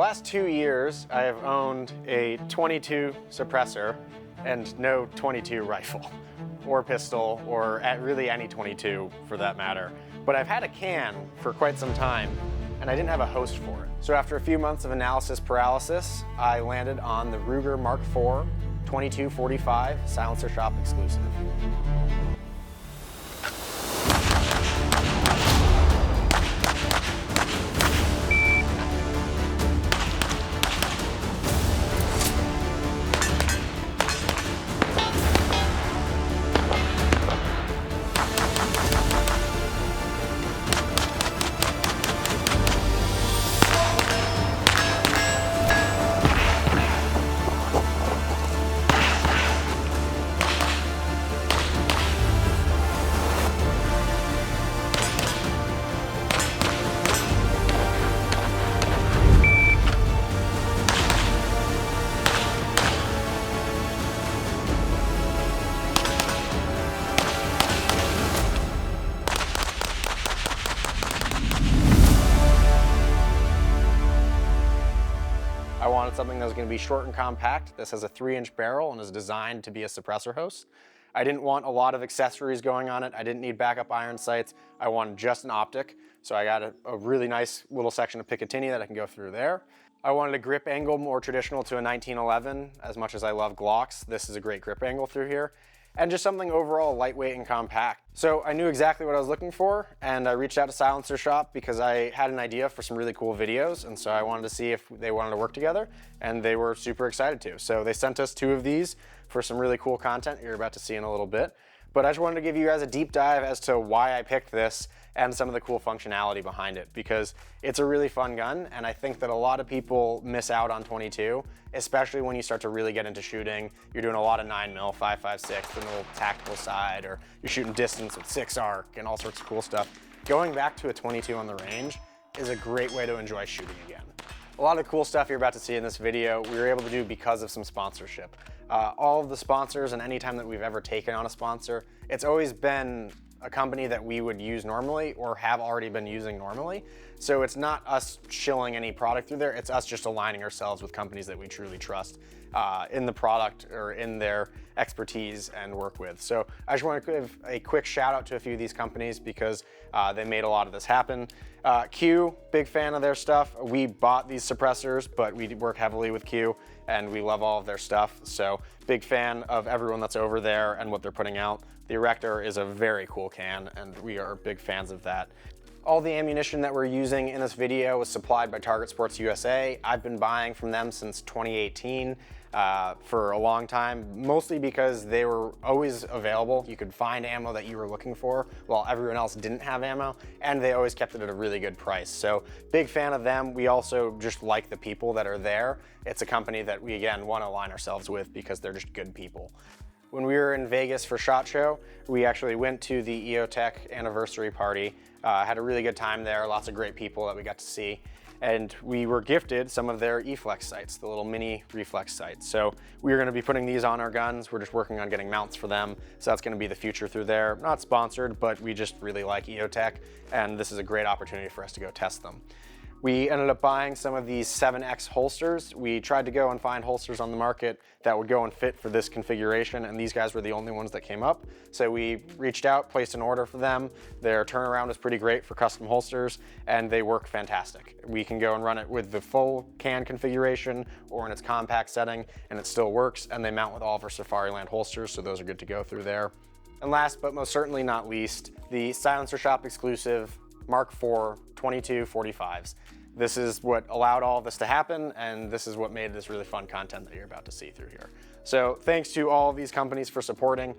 last 2 years, I have owned a 22 suppressor and no 22 rifle or pistol or really any 22 for that matter. But I've had a can for quite some time and I didn't have a host for it. So after a few months of analysis paralysis, I landed on the Ruger Mark IV 2245 Silencer Shop exclusive. I wanted something that was going to be short and compact. This has a 3-inch barrel and is designed to be a suppressor host. I didn't want a lot of accessories going on it. I didn't need backup iron sights. I wanted just an optic. So I got a really nice little section of Picatinny that I can go through there. I wanted a grip angle more traditional to a 1911. As much as I love Glocks, this is a great grip angle through here. And just something overall lightweight and compact. So I knew exactly what I was looking for, and I reached out to Silencer Shop because I had an idea for some really cool videos, and so I wanted to see if they wanted to work together, and they were super excited to. So they sent us 2 of these for some really cool content you're about to see in a little bit. But I just wanted to give you guys a deep dive as to why I picked this and some of the cool functionality behind it, because it's a really fun gun, and I think that a lot of people miss out on 22, especially when you start to really get into shooting. You're doing a lot of 9mm, 5.56, the little tactical side, or you're shooting distance with 6 arc and all sorts of cool stuff. Going back to a 22 on the range is a great way to enjoy shooting again. A lot of cool stuff you're about to see in this video we were able to do because of some sponsorship. All of the sponsors, and any time that we've ever taken on a sponsor, it's always been a company that we would use normally or have already been using normally. So it's not us shilling any product through there, it's us just aligning ourselves with companies that we truly trust in the product or in their expertise and work with. So I just want to give a quick shout out to a few of these companies because they made a lot of this happen. Q, big fan of their stuff. We bought these suppressors, but we work heavily with Q and we love all of their stuff. So big fan of everyone that's over there and what they're putting out. The Erector is a very cool can and we are big fans of that. All the ammunition that we're using in this video was supplied by Target Sports USA. I've been buying from them since 2018 for a long time, mostly because they were always available. You could find ammo that you were looking for while everyone else didn't have ammo, and they always kept it at a really good price. So big fan of them. We also just like the people that are there. It's a company that we, again, want to align ourselves with because they're just good people. When we were in Vegas for SHOT Show, we actually went to the EOTech anniversary party. Had a really good time there, lots of great people that we got to see. And we were gifted some of their E-Flex sights, the little mini reflex sights. So we are gonna be putting these on our guns. We're just working on getting mounts for them. So that's gonna be the future through there. Not sponsored, but we just really like EOTech, and this is a great opportunity for us to go test them. We ended up buying some of these 7X holsters. We tried to go and find holsters on the market that would go and fit for this configuration, and these guys were the only ones that came up. So we reached out, placed an order for them. Their turnaround is pretty great for custom holsters, and they work fantastic. We can go and run it with the full can configuration or in its compact setting, and it still works, and they mount with all of our Safariland holsters, so those are good to go through there. And last but most certainly not least, the Silencer Shop exclusive Mark IV 2245s. This is what allowed all of this to happen, and this is what made this really fun content that you're about to see through here. So thanks to all of these companies for supporting,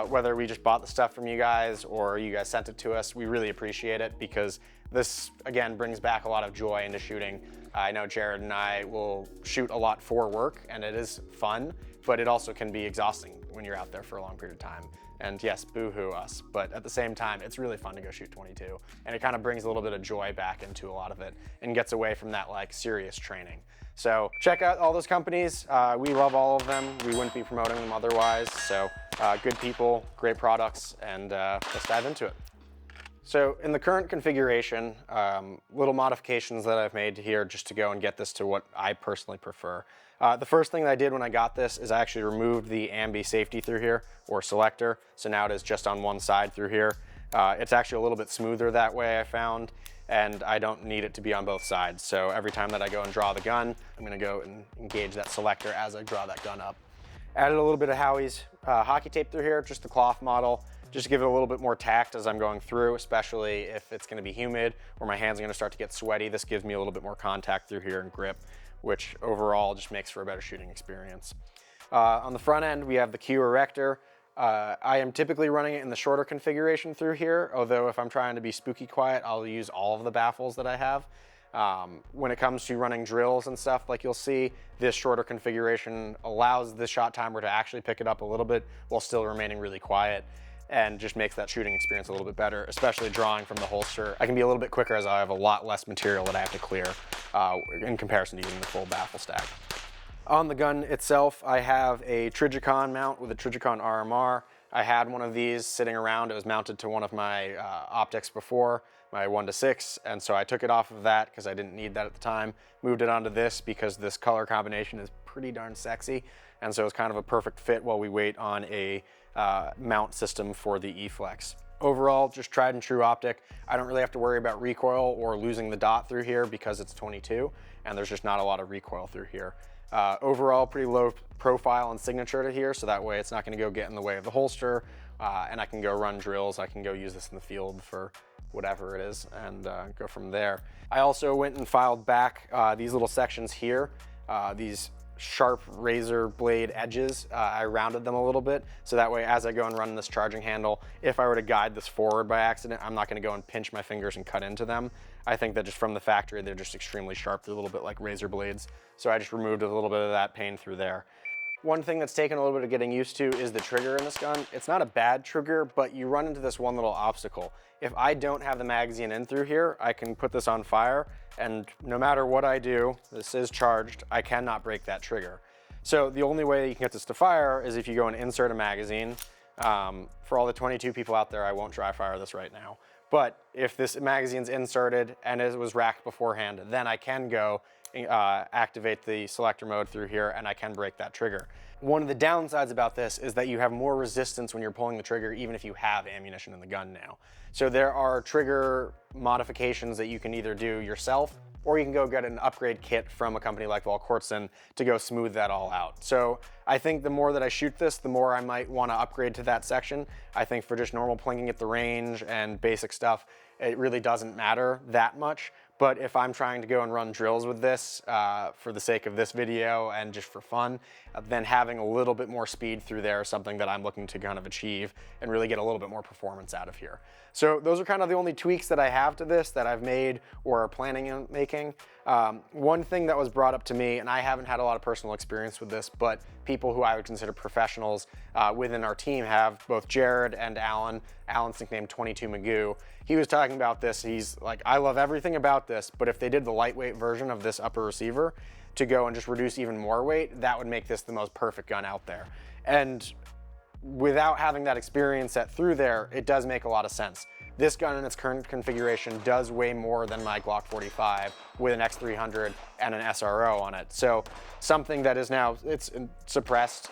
whether we just bought the stuff from you guys or you guys sent it to us. We really appreciate it because this, again, brings back a lot of joy into shooting. I know Jared and I will shoot a lot for work, and it is fun, but it also can be exhausting when you're out there for a long period of time. And yes, boo-hoo us, but at the same time, it's really fun to go shoot 22. And it kind of brings a little bit of joy back into a lot of it and gets away from that like serious training. So check out all those companies. We love all of them. We wouldn't be promoting them otherwise. So good people, great products, and let's dive into it. So in the current configuration, little modifications that I've made here just to go and get this to what I personally prefer. The first thing that I did when I got this is I actually removed the ambi safety through here, or selector, so now it is just on one side through here. It's actually a little bit smoother that way, I found, and I don't need it to be on both sides. So every time that I go and draw the gun, I'm gonna go and engage that selector as I draw that gun up. Added a little bit of Howie's hockey tape through here, just the cloth model, just to give it a little bit more tact as I'm going through, especially if it's gonna be humid or my hands are gonna start to get sweaty. This gives me a little bit more contact through here and grip, which overall just makes for a better shooting experience. On the front end, we have the Q erector. I am typically running it in the shorter configuration through here, although if I'm trying to be spooky quiet, I'll use all of the baffles that I have. When it comes to running drills and stuff, like you'll see, this shorter configuration allows the shot timer to actually pick it up a little bit while still remaining really quiet, and just makes that shooting experience a little bit better, especially drawing from the holster. I can be a little bit quicker as I have a lot less material that I have to clear in comparison to using the full baffle stack. On the gun itself, I have a Trijicon mount with a Trijicon RMR. I had one of these sitting around. It was mounted to one of my optics before, my 1:6, and so I took it off of that because I didn't need that at the time. Moved it onto this because this color combination is pretty darn sexy, and so it's kind of a perfect fit while we wait on a mount system for the E-Flex. Overall, just tried and true optic. I don't really have to worry about recoil or losing the dot through here because it's 22, and there's just not a lot of recoil through here. Overall, pretty low profile and signature to here, so that way it's not gonna go get in the way of the holster, and I can go run drills. I can go use this in the field for whatever it is and go from there. I also went and filed back these little sections here, these sharp razor blade edges. I rounded them a little bit, so that way as I go and run this charging handle, if I were to guide this forward by accident, I'm not gonna go and pinch my fingers and cut into them. I think that just from the factory, they're just extremely sharp. They're a little bit like razor blades. So I just removed a little bit of that pain through there. One thing that's taken a little bit of getting used to is the trigger in this gun. It's not a bad trigger, but you run into this one little obstacle. If I don't have the magazine in through here, I can put this on fire, and no matter what I do, this is charged, I cannot break that trigger. So the only way that you can get this to fire is if you go and insert a magazine. For all the 22 people out there, I won't dry fire this right now. But if this magazine's inserted and it was racked beforehand, then I can go activate the selector mode through here and I can break that trigger. One of the downsides about this is that you have more resistance when you're pulling the trigger, even if you have ammunition in the gun now. So there are trigger modifications that you can either do yourself, or you can go get an upgrade kit from a company like Valkortsen to go smooth that all out. So I think the more that I shoot this, the more I might want to upgrade to that section. I think for just normal plinking at the range and basic stuff, it really doesn't matter that much. But if I'm trying to go and run drills with this for the sake of this video and just for fun, then having a little bit more speed through there is something that I'm looking to kind of achieve and really get a little bit more performance out of here. So those are kind of the only tweaks that I have to this that I've made or are planning on making. One thing that was brought up to me, and I haven't had a lot of personal experience with this, but people who I would consider professionals within our team have, both Jared and Alan. Alan's nicknamed 22 Magoo. He was talking about this. He's like, I love everything about this, but if they did the lightweight version of this upper receiver to go and just reduce even more weight, that would make this the most perfect gun out there. And without having that experience set through there, it does make a lot of sense. This gun in its current configuration does weigh more than my Glock 45 with an X300 and an SRO on it. So something that is now, it's suppressed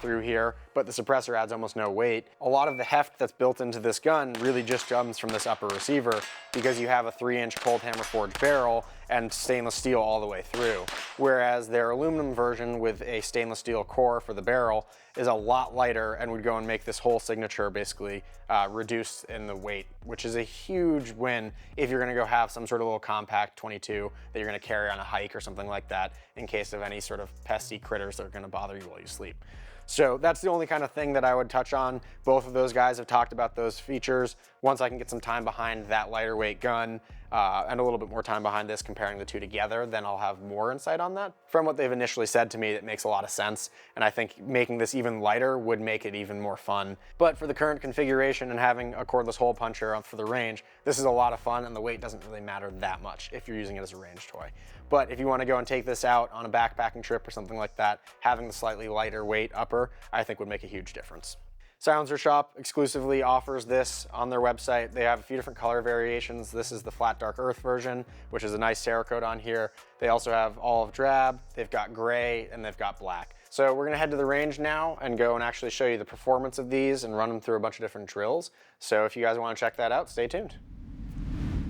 through here, but the suppressor adds almost no weight. A lot of the heft that's built into this gun really just comes from this upper receiver because you have a 3-inch cold hammer forged barrel and stainless steel all the way through. Whereas their aluminum version with a stainless steel core for the barrel is a lot lighter and would go and make this whole signature basically reduced in the weight, which is a huge win if you're gonna go have some sort of little compact 22 that you're gonna carry on a hike or something like that in case of any sort of pesky critters that are gonna bother you while you sleep. So that's the only kind of thing that I would touch on. Both of those guys have talked about those features. Once I can get some time behind that lighter weight gun and a little bit more time behind this, comparing the two together, then I'll have more insight on that. From what they've initially said to me, it makes a lot of sense. And I think making this even lighter would make it even more fun. But for the current configuration and having a cordless hole puncher for the range, this is a lot of fun and the weight doesn't really matter that much if you're using it as a range toy. But if you want to go and take this out on a backpacking trip or something like that, having the slightly lighter weight upper, I think would make a huge difference. Silencer Shop exclusively offers this on their website. They have a few different color variations. This is the flat dark earth version, which is a nice Cerakote on here. They also have olive drab, they've got gray, and they've got black. So we're gonna head to the range now and go and actually show you the performance of these and run them through a bunch of different drills. So if you guys wanna check that out, stay tuned.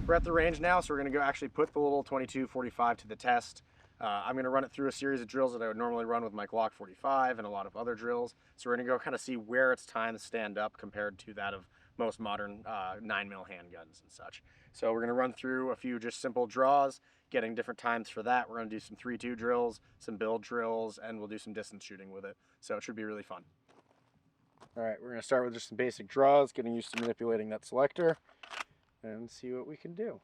We're at the range now, so we're gonna go actually put the little 22-45 to the test. I'm gonna run it through a series of drills that I would normally run with my Glock 45 and a lot of other drills. So we're gonna go kind of see where its times stand up compared to that of most modern 9mm handguns and such. So we're gonna run through a few just simple draws, getting different times for that. We're gonna do some 3-2 drills, some build drills, and we'll do some distance shooting with it. So it should be really fun. All right, we're gonna start with just some basic draws, getting used to manipulating that selector, and see what we can do.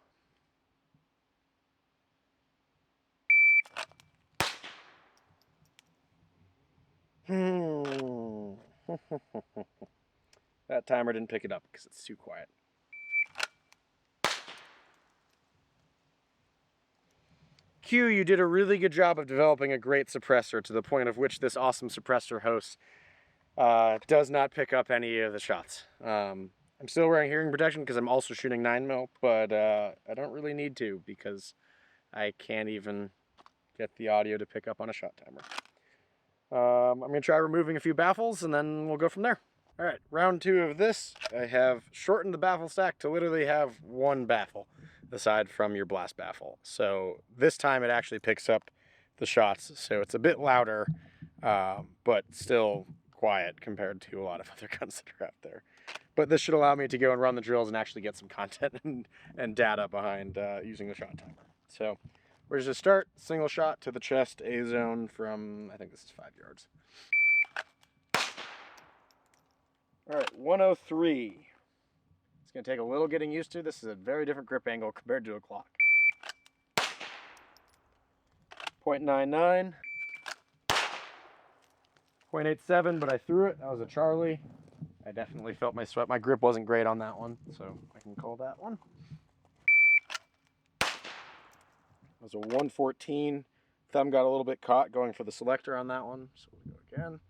That timer didn't pick it up because it's too quiet. Q, you did a really good job of developing a great suppressor to the point of which this awesome suppressor host does not pick up any of the shots. I'm still wearing hearing protection because I'm also shooting 9mm, but I don't really need to because I can't even get the audio to pick up on a shot timer. I'm going to try removing a few baffles and then we'll go from there. All right, round 2 of this, I have shortened the baffle stack to literally have one baffle aside from your blast baffle. So this time it actually picks up the shots, so it's a bit louder, but still quiet compared to a lot of other guns that are out there. But this should allow me to go and run the drills and actually get some content and data behind using the shot timer. So we're just gonna start, single shot to the chest, A zone from, I think this is 5 yards. All right, 103. It's gonna take a little getting used to. This is a very different grip angle compared to a Glock. 0.99. 0.87, but I threw it. That was a Charlie. I definitely felt my sweat. My grip wasn't great on that one, so I can call that one. It was a 114. Thumb got a little bit caught going for the selector on that one, so we'll go again.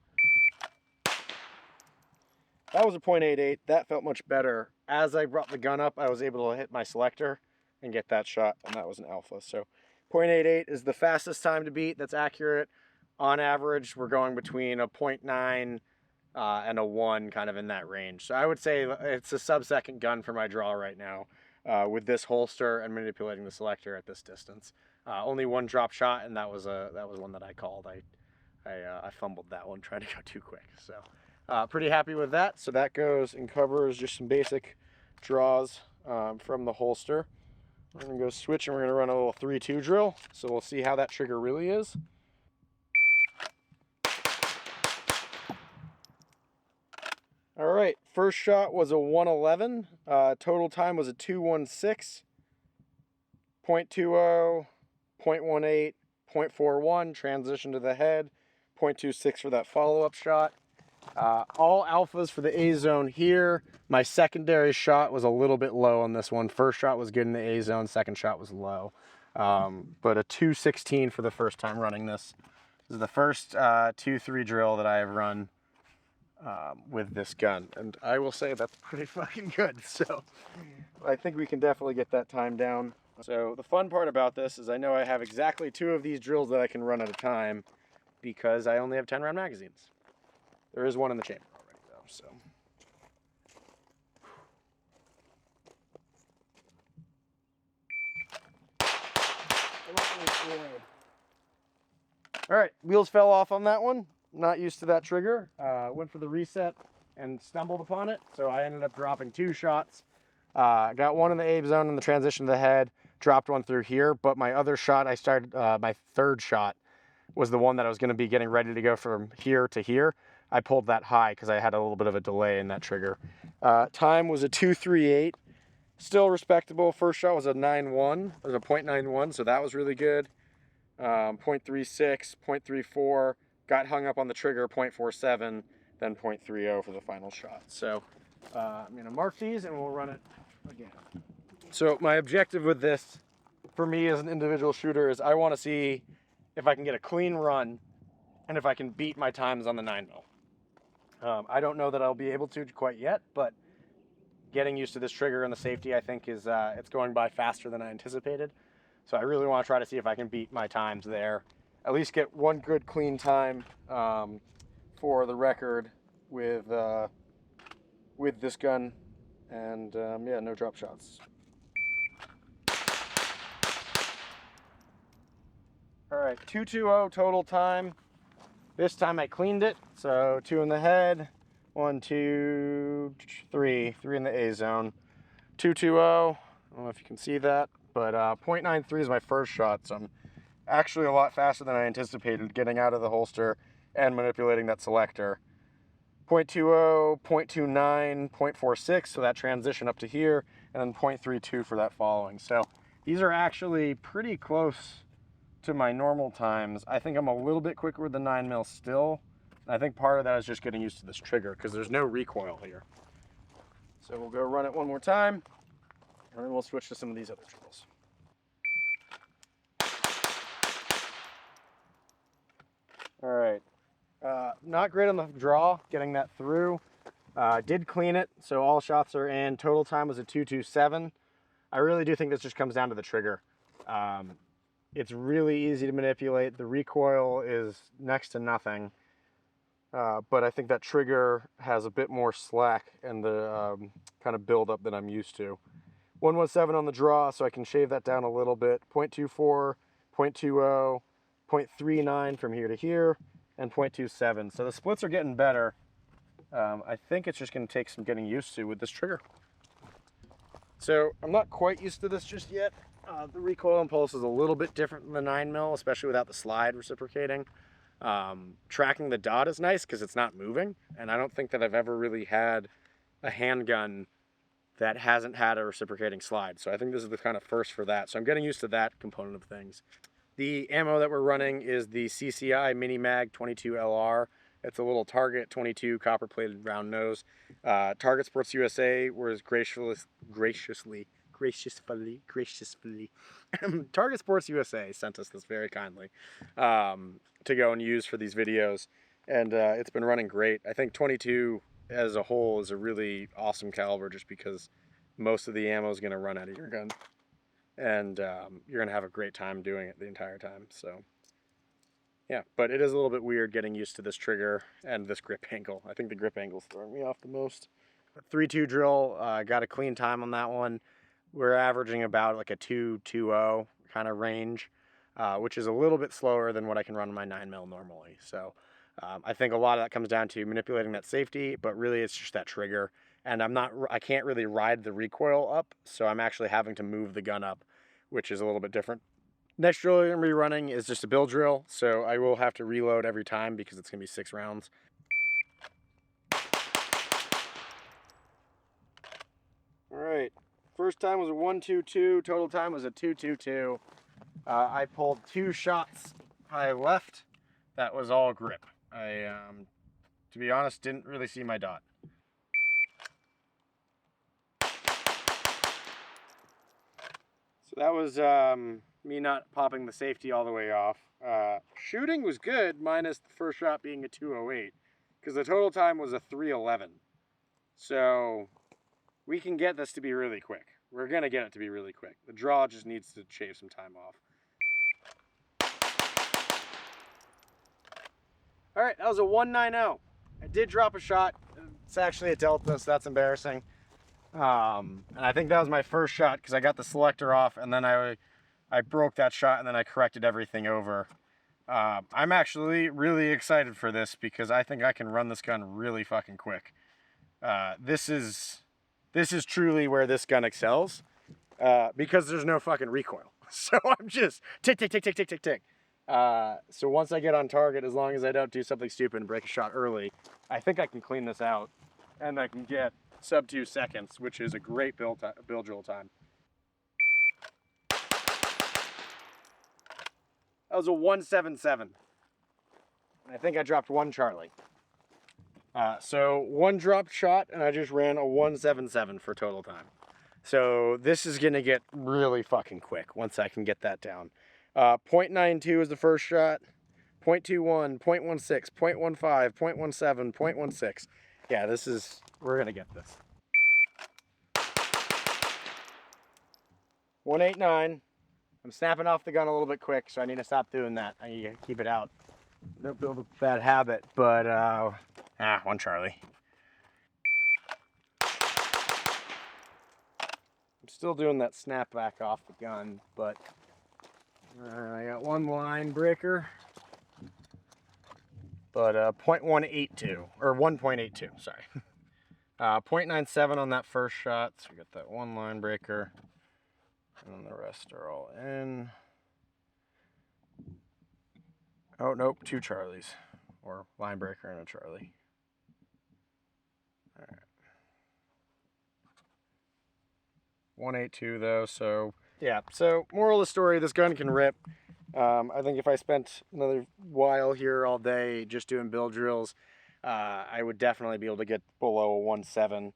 That was a 0.88. That felt much better. As I brought the gun up, I was able to hit my selector and get that shot, and that was an alpha. So 0.88 is the fastest time to beat. That's accurate. On average, we're going between a 0.9 and a 1, kind of in that range. So I would say it's a sub-second gun for my draw right now with this holster and manipulating the selector at this distance. Only one drop shot, and that was one that I called. I fumbled that one trying to go too quick. So pretty happy with that. So that goes and covers just some basic draws from the holster. We're gonna go switch and we're gonna run a little 3-2 drill. So we'll see how that trigger really is. All right, first shot was a 111. Total time was a 216. 0.20, 0.18, 0.41, transition to the head, 0.26 for that follow-up shot. All alphas for the A zone here. My secondary shot was a little bit low on this one. First shot was good in the A zone, second shot was low. But a 216 for the first time running this. This is the first 2-3 drill that I have run with this gun, and I will say that's pretty fucking good. So I think we can definitely get that time down. So the fun part about this is I know I have exactly 2 of these drills that I can run at a time because I only have 10-round magazines. There is one in the chamber already though, so. All right, wheels fell off on that one. Not used to that trigger. Went for the reset and stumbled upon it, so I ended up dropping 2 shots. Got one in the A zone in the transition to the head, dropped one through here, but my other shot, I started, my third shot was the one that I was gonna be getting ready to go from here to here. I pulled that high because I had a little bit of a delay in that trigger. Time was a 238, still respectable. First shot was a 9.1, it was a 0.91, so that was really good. 0.36, 0.34, got hung up on the trigger, 0.47, then 0.30 for the final shot. So I'm gonna mark these and we'll run it again. So my objective with this, for me as an individual shooter, is I wanna see if I can get a clean run and if I can beat my times on the 9mm. I don't know that I'll be able to quite yet, but getting used to this trigger and the safety, I think, is it's going by faster than I anticipated. So I really want to try to see if I can beat my times there. At least get one good clean time for the record with this gun, and yeah, no drop shots. All right, 220 total time. This time I cleaned it, so 2 in the head, 1, 2, 3 in the A zone. 220, I don't know if you can see that, but 0.93 is my first shot, so I'm actually a lot faster than I anticipated getting out of the holster and manipulating that selector. 0.20, 0.29, 0.46, so that transition up to here, and then 0.32 for that following. So these are actually pretty close to my normal times. I think I'm a little bit quicker with the 9mm still. I think part of that is just getting used to this trigger because there's no recoil here. So we'll go run it one more time, and then we'll switch to some of these other drills. All right, not great on the draw, getting that through. Did clean it, so all shots are in. Total time was a 227. I really do think this just comes down to the trigger. It's really easy to manipulate. The recoil is next to nothing. But I think that trigger has a bit more slack and the kind of buildup than I'm used to. 117 on the draw, so I can shave that down a little bit. 0.24, 0.20, 0.39 from here to here, and 0.27. So the splits are getting better. I think it's just going to take some getting used to with this trigger. So I'm not quite used to this just yet. The recoil impulse is a little bit different than the 9mm, especially without the slide reciprocating. Tracking the dot is nice because it's not moving, and I don't think that I've ever really had a handgun that hasn't had a reciprocating slide. So I think this is the kind of first for that. So I'm getting used to that component of things. The ammo that we're running is the CCI Mini Mag 22 LR. It's a little Target 22 copper-plated round nose. Target Sports USA was graciously Target Sports USA sent us this very kindly to go and use for these videos, and it's been running great. I think 22 as a whole is a really awesome caliber just because most of the ammo is going to run out of your gun, and you're going to have a great time doing it the entire time. So yeah, but it is a little bit weird getting used to this trigger and this grip angle. I think the grip angle's throwing me off the most. 3-2 drill, got a clean time on that one. We're averaging about like a 2.20 kind of range, which is a little bit slower than what I can run on my 9mm normally. So I think a lot of that comes down to manipulating that safety, but really it's just that trigger. And I can't really ride the recoil up, so I'm actually having to move the gun up, which is a little bit different. Next drill I'm going to be running is just a bill drill, so I will have to reload every time because it's going to be 6 rounds. All right, first time was a 122, total time was a 222. I pulled 2 shots high left. That was all grip. I, to be honest, didn't really see my dot. So that was me not popping the safety all the way off. Shooting was good, minus the first shot being a 208, because the total time was a 311. So we can get this to be really quick. We're going to get it to be really quick. The draw just needs to shave some time off. All right, that was a 190. I did drop a shot. It's actually a Delta, so that's embarrassing. And I think that was my first shot because I got the selector off, and then I broke that shot, and then I corrected everything over. I'm actually really excited for this because I think I can run this gun really fucking quick. This is truly where this gun excels because there's no fucking recoil. So I'm just tick, tick, tick, tick, tick, tick, tick. So once I get on target, as long as I don't do something stupid and break a shot early, I think I can clean this out, and I can get sub 2 seconds, which is a great bill drill time. That was a 177. I think I dropped 1 Charlie. So 1 dropped shot, and I just ran a 177 for total time. So this is gonna get really fucking quick once I can get that down. 0.92 is the first shot, .21, .16, .15, .17, .16. Yeah, we're gonna get this. 189. I'm snapping off the gun a little bit quick, so I need to stop doing that. I need to keep it out. Don't build a bad habit, but, one Charlie. I'm still doing that snap back off the gun, but I got one line breaker, but, 0.182, or 1.82, sorry. 0.97 on that first shot, so we got that one line breaker, and then the rest are all in. Oh, nope, 2 Charlies, or line breaker and a Charlie. All right. 182 though, so yeah. So moral of the story, this gun can rip. I think if I spent another while here all day just doing build drills, I would definitely be able to get below a 1.7.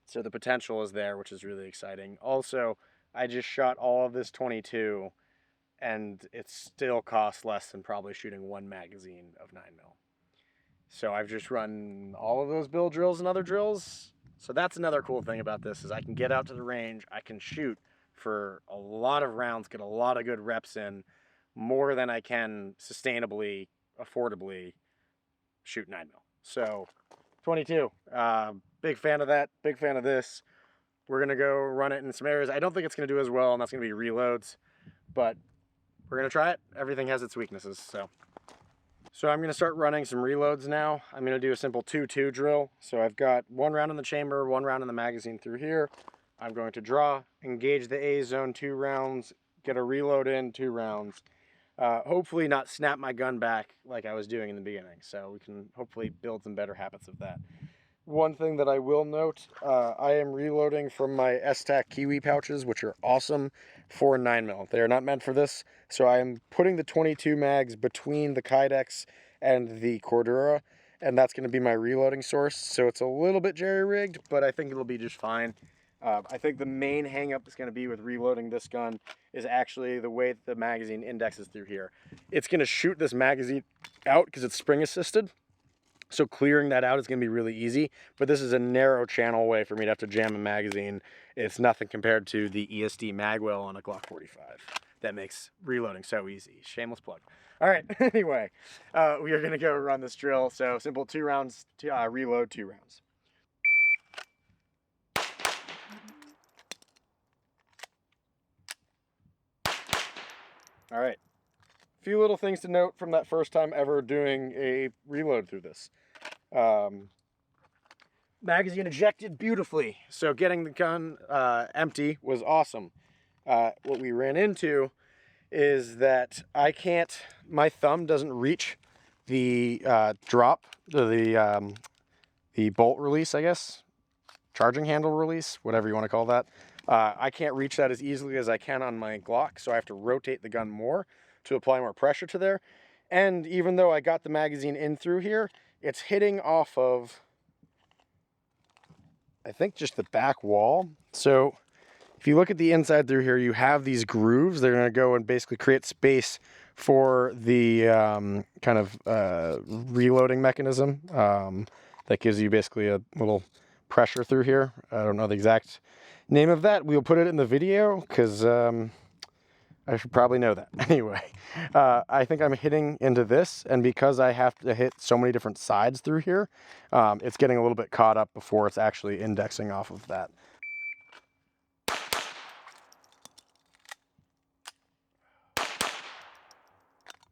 So the potential is there, which is really exciting. Also, I just shot all of this 22, and it still costs less than probably shooting one magazine of 9mm. So I've just run all of those build drills and other drills. So that's another cool thing about this, is I can get out to the range, I can shoot for a lot of rounds, get a lot of good reps in, more than I can sustainably, affordably shoot 9mm. So 22, big fan of that, big fan of this. We're gonna go run it in some areas. I don't think it's gonna do as well, and that's gonna be reloads, but we're gonna try it. Everything has its weaknesses, so. So I'm going to start running some reloads now. I'm going to do a simple 2-2 drill. So I've got 1 round in the chamber, 1 round in the magazine through here. I'm going to draw, engage the A zone 2 rounds, get a reload in 2 rounds. Hopefully not snap my gun back like I was doing in the beginning. So we can hopefully build some better habits of that. One thing that I will note, I am reloading from my S-Tac Kiwi pouches, which are awesome for 9mm. They are not meant for this, so I am putting the 22 mags between the Kydex and the Cordura, and that's going to be my reloading source. So it's a little bit jerry-rigged, but I think it'll be just fine. I think the main hang-up is going to be with reloading this gun is actually the way that the magazine indexes through here. It's going to shoot this magazine out because it's spring-assisted. So clearing that out is going to be really easy, but this is a narrow channel way for me to have to jam a magazine. It's nothing compared to the ESD magwell on a Glock 45. That makes reloading so easy. Shameless plug. All right, anyway, we are going to go run this drill. So simple 2 rounds, reload 2 rounds. All right, a few little things to note from that first time ever doing a reload through this. Magazine ejected beautifully, so getting the gun empty was awesome. What we ran into is that my thumb doesn't reach the drop, the bolt release, I guess, charging handle release, whatever you want to call that. I can't reach that as easily as I can on my Glock, so I have to rotate the gun more to apply more pressure to there. And even though I got the magazine in through here, it's hitting off of, I think, just the back wall. So if you look at the inside through here, you have these grooves. They're going to go and basically create space for the kind of reloading mechanism that gives you basically a little pressure through here. I don't know the exact name of that. We'll put it in the video because I should probably know that. Anyway, I think I'm hitting into this, and because I have to hit so many different sides through here, it's getting a little bit caught up before it's actually indexing off of that.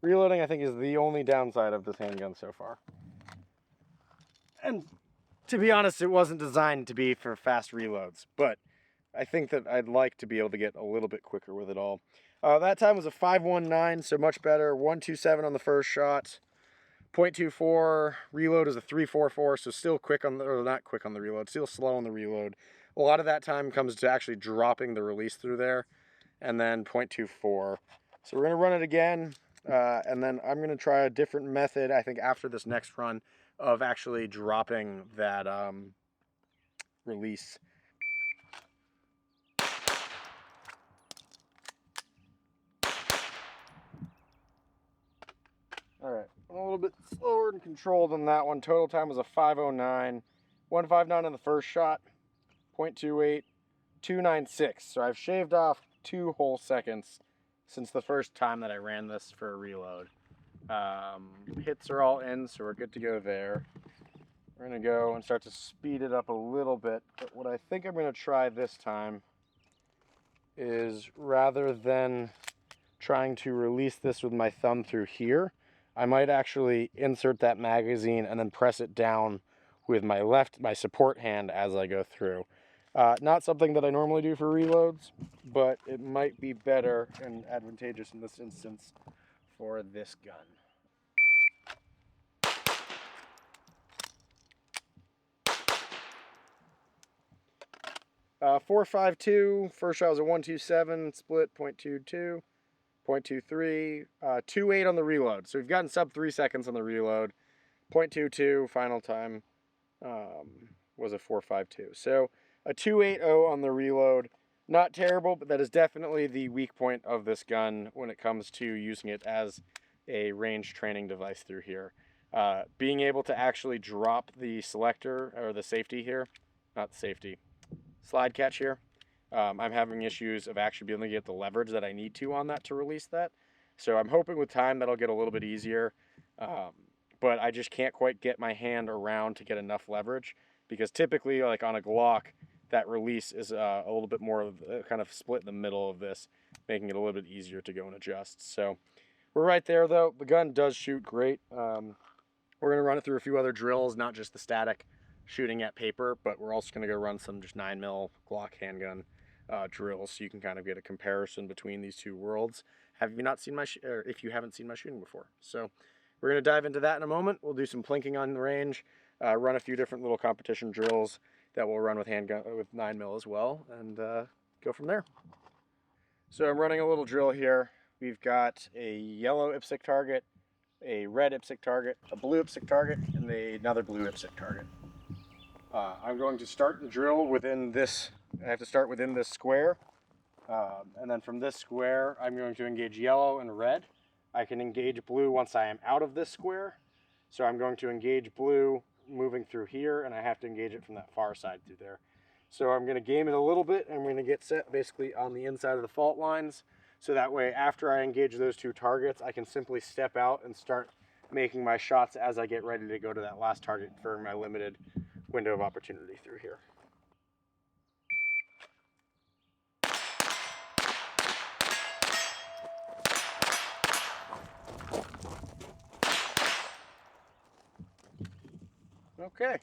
Reloading, I think, is the only downside of this handgun so far. And to be honest, it wasn't designed to be for fast reloads, but I think that I'd like to be able to get a little bit quicker with it all. That time was a 5.19, so much better. 1.27 on the first shot. 0.24 reload is a 3.44, so still quick on the, or not quick on the reload, still slow on the reload. A lot of that time comes to actually dropping the release through there, and then 0.24. So we're gonna run it again, and then I'm gonna try a different method, I think, after this next run of actually dropping that release. little bit slower and controlled than that one. Total time was a 5:09, 1:59 on the first shot, 0.28, 2:96. So I've shaved off 2 whole seconds since the first time that I ran this for a reload. Hits are all in, so we're good to go there. We're gonna go and start to speed it up a little bit, but what I think I'm gonna try this time is, rather than trying to release this with my thumb through here, I might actually insert that magazine and then press it down with my support hand as I go through. Not something that I normally do for reloads, but it might be better and advantageous in this instance for this gun. 4.52, first shot was a 1.27, split 0.22, 0.23, 2.8 on the reload. So we've gotten sub 3 seconds on the reload. 0.22 final time was a 4.52. So a 2.80 on the reload. Not terrible, but that is definitely the weak point of this gun when it comes to using it as a range training device through here. Being able to actually drop the selector, or the safety here, not the safety, slide catch here. I'm having issues of actually being able to get the leverage that I need to on that to release that. So I'm hoping with time that'll get a little bit easier. But I just can't quite get my hand around to get enough leverage, because typically, like on a Glock, that release is a little bit more of kind of split in the middle of this, making it a little bit easier to go and adjust. So we're right there though. The gun does shoot great. We're gonna run it through a few other drills, not just the static shooting at paper, but we're also gonna go run some just 9mm Glock handgun drills, so you can kind of get a comparison between these two worlds. Have you not seen or if you haven't seen my shooting before? So we're gonna dive into that in a moment. We'll do some plinking on the range, run a few different little competition drills that we'll run with handgun with 9mm as well, and go from there. So I'm running a little drill here. We've got a yellow IPSC target, a red IPSC target, a blue IPSC target, and another blue IPSC target. I'm going to start the drill within this. I have to start within this square, and then from this square I'm going to engage yellow and red. I can engage blue once I am out of this square, so I'm going to engage blue moving through here, and I have to engage it from that far side through there. So I'm going to game it a little bit, and I'm going to get set basically on the inside of the fault lines, so that way after I engage those two targets, I can simply step out and start making my shots as I get ready to go to that last target for my limited window of opportunity through here. Okay,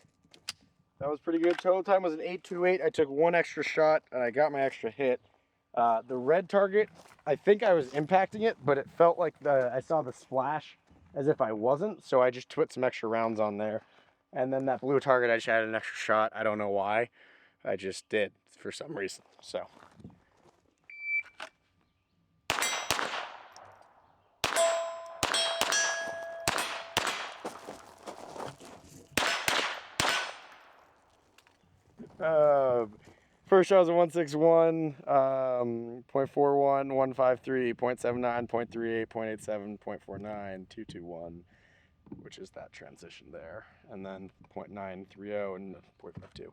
that was pretty good. Total time was an 8.28. I took one extra shot and I got my extra hit. The red target, I think I was impacting it, but it felt like I saw the splash as if I wasn't, so I just put some extra rounds on there. And then that blue target, I just had an extra shot. I don't know why. I just did for some reason. So. First shot was a 161, 0.41, 153, 0.79, 0.38, 0.87, 0.49, 221, which is that transition there, and then 0.930 and 0.52.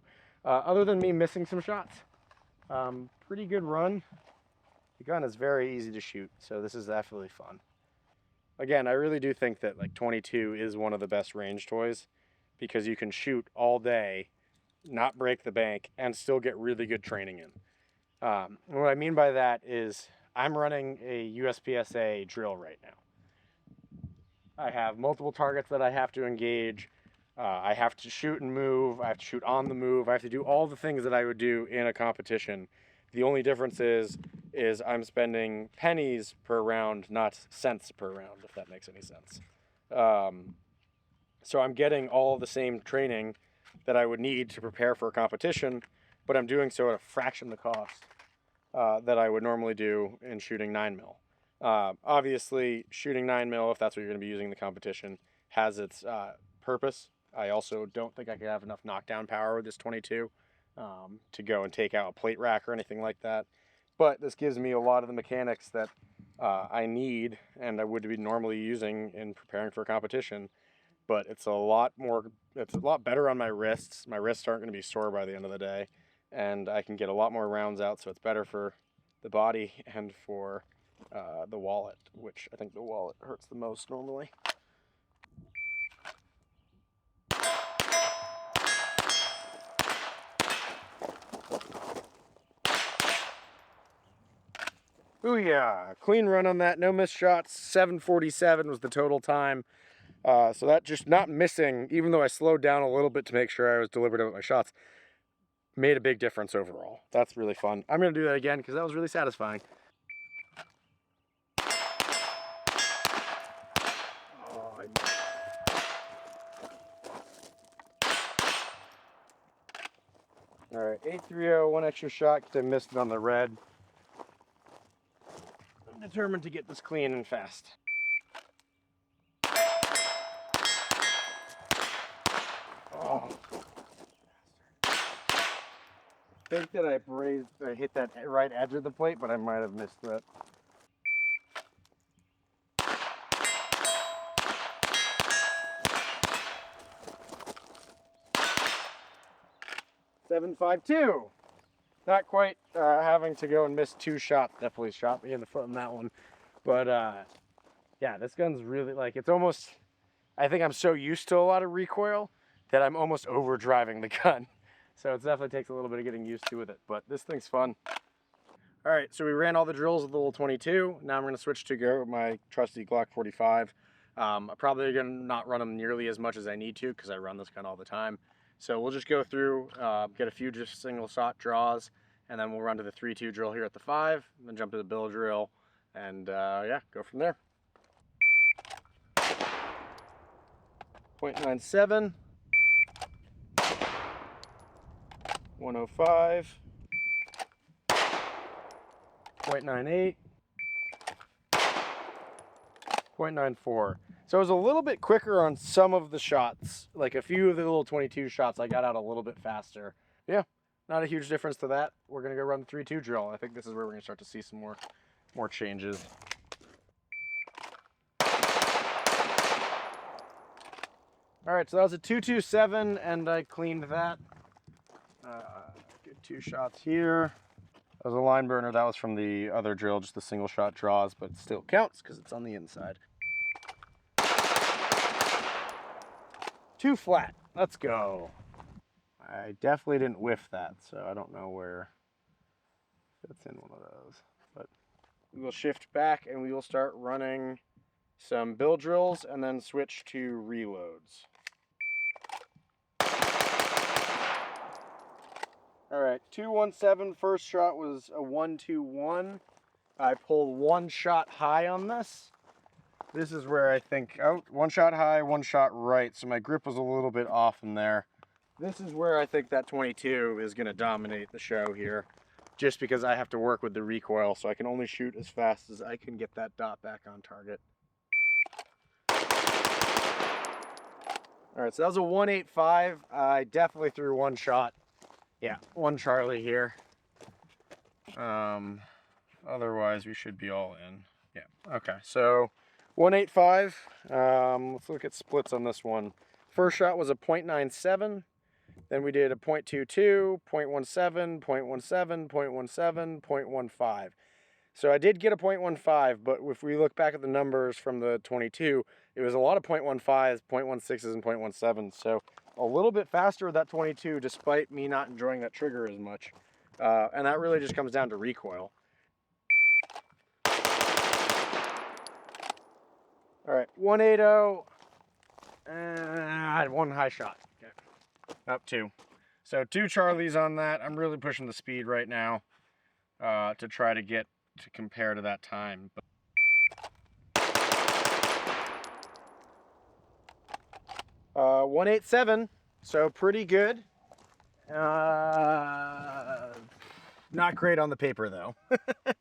Other than me missing some shots, pretty good run. The gun is very easy to shoot, so this is definitely fun. Again, I really do think that like 22 is one of the best range toys, because you can shoot all day, not break the bank, and still get really good training in. What I mean by that is I'm running a USPSA drill right now. I have multiple targets that I have to engage. I have to shoot and move. I have to shoot on the move. I have to do all the things that I would do in a competition. The only difference is I'm spending pennies per round, not cents per round, if that makes any sense. So I'm getting all the same training that I would need to prepare for a competition, but I'm doing so at a fraction of the cost that I would normally do in shooting 9mm. Obviously, shooting 9mm, if that's what you're going to be using in the competition, has its purpose. I also don't think I could have enough knockdown power with this 22 to go and take out a plate rack or anything like that. But this gives me a lot of the mechanics that I need and I would be normally using in preparing for competition. But it's a lot better on my wrists. My wrists aren't going to be sore by the end of the day, and I can get a lot more rounds out, so it's better for the body and for the wallet, which I think the wallet hurts the most normally. Booyah! Clean run on that, no missed shots. 7:47 was the total time. So that just not missing, even though I slowed down a little bit to make sure I was deliberate about my shots, made a big difference overall. That's really fun. I'm going to do that again because that was really satisfying. All right, 830, one extra shot because I missed it on the red. I'm determined to get this clean and fast. Oh. I think that I hit that right edge of the plate, but I might have missed that. .752. Not quite having to go and miss 2 shots. Definitely shot me in the foot on that one. But yeah, this gun's really, like, it's almost, I think I'm so used to a lot of recoil that I'm almost overdriving the gun. So it definitely takes a little bit of getting used to with it, but this thing's fun. All right, so we ran all the drills with the little 22. Now I'm gonna switch to go with my trusty Glock 45. I'm probably gonna not run them nearly as much as I need to because I run this gun all the time. So we'll just go through, get a few just single shot draws, and then we'll run to the 3-2 drill here at the 5, then jump to the bill drill, and yeah, go from there. .97, 105, .98, .94. So I was a little bit quicker on some of the shots. Like a few of the little 22 shots I got out a little bit faster. Yeah, not a huge difference to that. We're gonna go run the 3-2 drill. I think this is where we're gonna start to see some more changes. All right, so that was a 227 and I cleaned that. Get 2 shots here. That was a line burner. That was from the other drill, just the single shot draws, but it still counts because it's on the inside. 2 flat. Let's go. I definitely didn't whiff that, so I don't know where it's in one of those. But we will shift back and we will start running some bill drills and then switch to reloads. All right, 217 first shot was a 121. I pulled 1 shot high on this. This is where I think, oh, 1 shot high, 1 shot right. So my grip was a little bit off in there. This is where I think that 22 is gonna dominate the show here, just because I have to work with the recoil, so I can only shoot as fast as I can get that dot back on target. All right, so that was a 185. I definitely threw 1 shot. Yeah, 1 Charlie here. Otherwise we should be all in. Yeah, okay, so 185. Let's look at splits on this one. First shot was a .97. Then we did a .22, .17, .17, .17, .15. So I did get a .15, but if we look back at the numbers from the 22, it was a lot of .15s, .16s, and .17. So a little bit faster with that 22, despite me not enjoying that trigger as much. And that really just comes down to recoil. All right, 180, and 1 high shot. Okay. Up 2. So 2 Charlies on that. I'm really pushing the speed right now to try to get to compare to that time. 187, so pretty good. Not great on the paper though.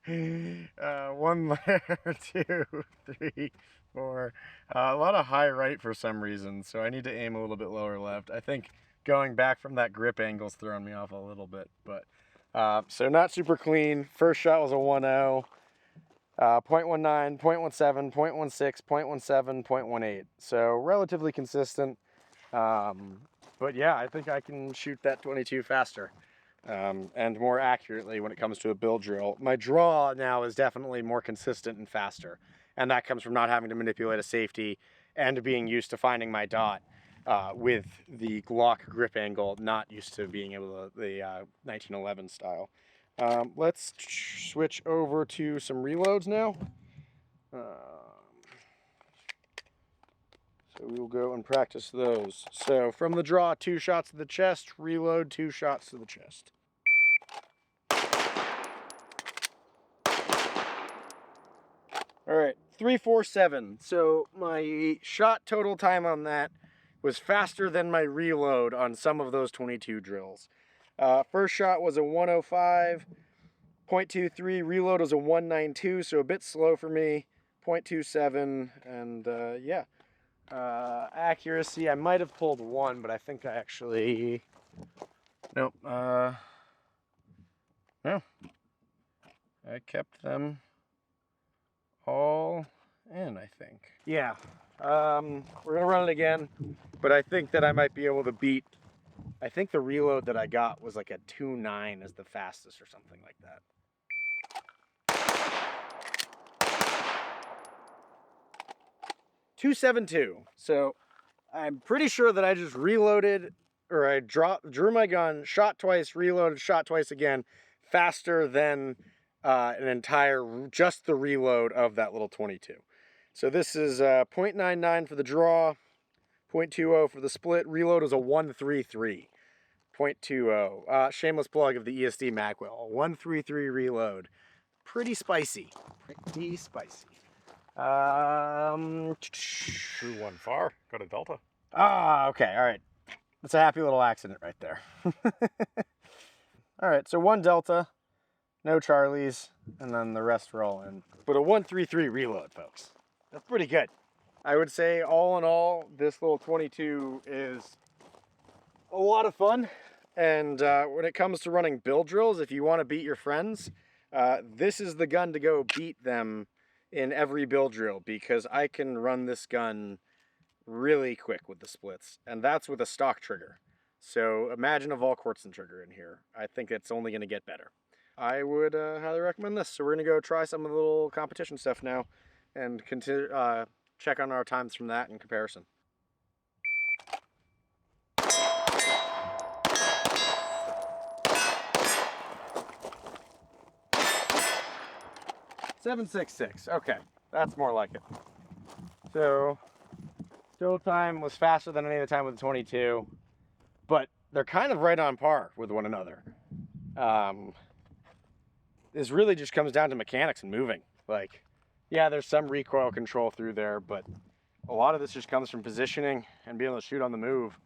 1 layer, 2, 3, 4. A lot of high right for some reason, so I need to aim a little bit lower left. I think going back from that grip angle's throwing me off a little bit, but so not super clean. First shot was a 1-0. .19, .17, .16, .17, .18. So relatively consistent. But yeah, I think I can shoot that 22 faster and more accurately when it comes to a bill drill. My draw now is definitely more consistent and faster. And that comes from not having to manipulate a safety and being used to finding my dot with the Glock grip angle, not used to being able to the 1911 style. Let's switch over to some reloads now. So we will go and practice those. So from the draw, 2 shots to the chest, reload, 2 shots to the chest. All right, 347. So my shot total time on that was faster than my reload on some of those 22 drills. First shot was a 105.23, reload was a 192, so a bit slow for me, 0.27, and yeah. Accuracy, I might have pulled 1, but I think I actually, nope, no, I kept them all in, I think. Yeah, we're gonna run it again, but I think that I might be able to beat, I think the reload that I got was like a 2.9 as the fastest or something like that. .272. So I'm pretty sure that I just reloaded, or I drew my gun, shot twice, reloaded, shot twice again, faster than an entire, just the reload of that little 22. So this is 0.99 for the draw, 0.20 for the split. Reload is a 133. 0.20. Shameless plug of the ESD Magwell. 133 reload. Pretty spicy. Pretty spicy. Drew 1 far, got a delta. Ah, okay, all right. That's a happy little accident right there. All right, so 1 delta, no Charlies, and then the rest were all in. But a 133 reload, folks. That's pretty good. I would say all in all, this little 22 is a lot of fun. And when it comes to running bill drills, if you want to beat your friends, this is the gun to go beat them in every bill drill, because I can run this gun really quick with the splits, and that's with a stock trigger. So imagine a Volquartsen trigger in here. I think it's only going to get better. I would highly recommend this. So we're going to go try some of the little competition stuff now and continue, check on our times from that in comparison. .766. Okay, that's more like it. So total time was faster than any other time with the 22, but they're kind of right on par with one another. This really just comes down to mechanics and moving. Like, yeah, there's some recoil control through there, but a lot of this just comes from positioning and being able to shoot on the move.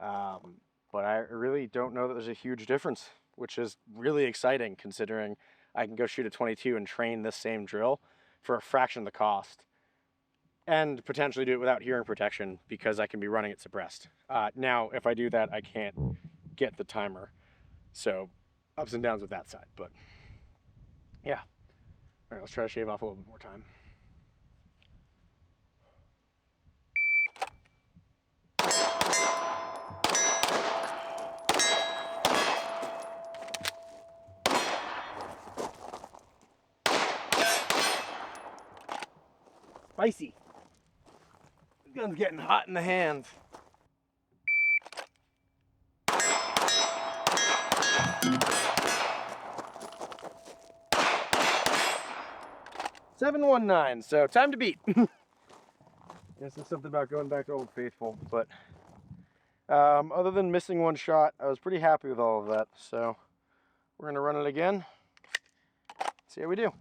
But I really don't know that there's a huge difference, which is really exciting considering I can go shoot a 22 and train this same drill for a fraction of the cost, and potentially do it without hearing protection because I can be running it suppressed. Now, if I do that, I can't get the timer. So ups and downs with that side, but yeah. All right, let's try to shave off a little bit more time. Spicy. This gun's getting hot in the hands. .719, so time to beat. Guess there's something about going back to Old Faithful, but other than missing 1 shot, I was pretty happy with all of that. So we're gonna run it again, see how we do.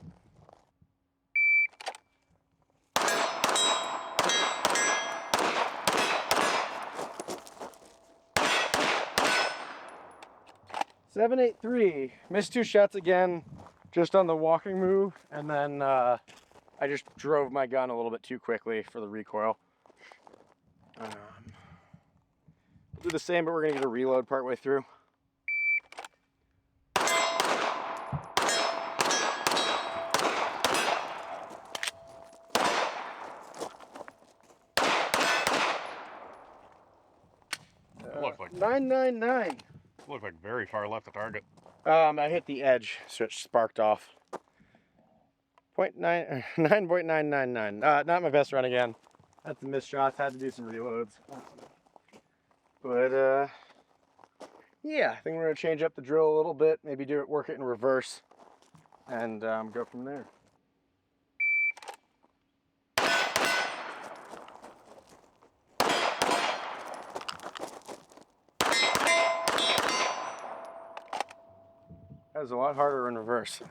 .783, missed 2 shots again, just on the walking move, and then I just drove my gun a little bit too quickly for the recoil. Do the same, but we're gonna get a reload partway through. like 999. looked like very far left of target. I hit the edge, so it sparked off. 9.999. Not my best run again. Had some missed shots, had to do some reloads. But yeah, I think we're gonna change up the drill a little bit, maybe work it in reverse, and go from there. That was a lot harder in reverse.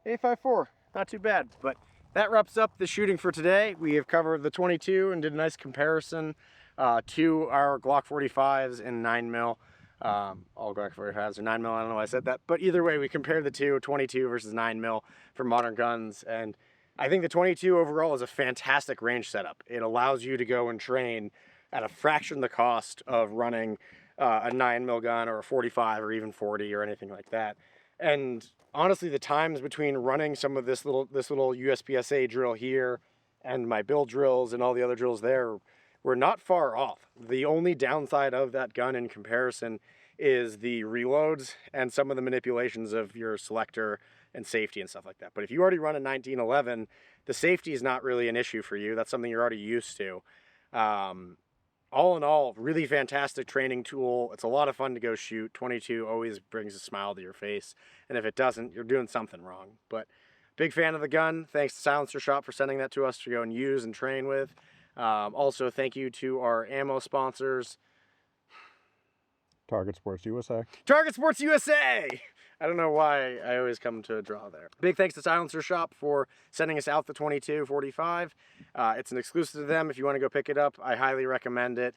A54, not too bad, but that wraps up the shooting for today. We have covered the 22 and did a nice comparison to our Glock 45s and 9mm. All Glock 45s are 9mm, I don't know why I said that, but either way, we compared the two, 22 versus 9mm for modern guns, and I think the 22 overall is a fantastic range setup. It allows you to go and train at a fraction of the cost of running a 9mm gun or a 45 or even 40 or anything like that. And honestly, the times between running some of this little USPSA drill here and my build drills and all the other drills there were not far off. The only downside of that gun in comparison is the reloads and some of the manipulations of your selector and safety and stuff like that. But if you already run a 1911, the safety is not really an issue for you. That's something you're already used to. All in all, really fantastic training tool. It's a lot of fun to go shoot. 22 always brings a smile to your face. And if it doesn't, you're doing something wrong. But big fan of the gun. Thanks to Silencer Shop for sending that to us to go and use and train with. Also, thank you to our ammo sponsors. Target Sports USA. Target Sports USA! I don't know why I always come to a draw there. Big thanks to Silencer Shop for sending us out the 22 45. It's an exclusive to them. If you want to go pick it up, I highly recommend it.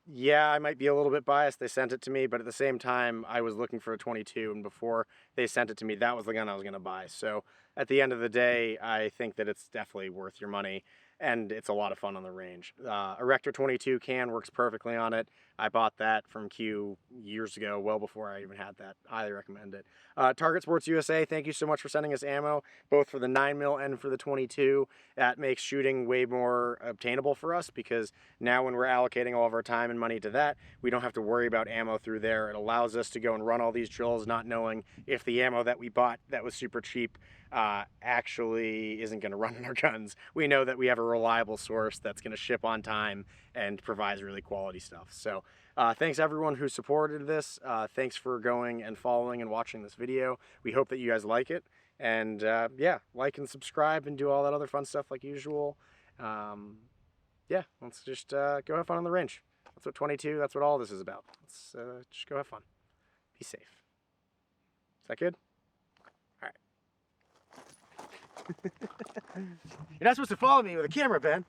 Yeah, I might be a little bit biased. They sent it to me, but at the same time, I was looking for a 22, and before they sent it to me, that was the gun I was going to buy. So at the end of the day, I think that it's definitely worth your money, and it's a lot of fun on the range. A Rector 22 can works perfectly on it. I bought that from Q years ago, well before I even had that. Highly recommend it. Target Sports USA, thank you so much for sending us ammo, both for the 9mm and for the 22. That makes shooting way more obtainable for us, because now when we're allocating all of our time and money to that, we don't have to worry about ammo through there. It allows us to go and run all these drills not knowing if the ammo that we bought that was super cheap actually isn't going to run in our guns. We know that we have a reliable source that's going to ship on time and provides really quality stuff. So thanks everyone who supported this. Thanks for going and following and watching this video. We hope that you guys like it. And yeah, like and subscribe and do all that other fun stuff like usual. Yeah, let's just go have fun on the range. That's what 22, that's what all this is about. Let's just go have fun. Be safe. Is that good? All right. You're not supposed to follow me with a camera, Ben.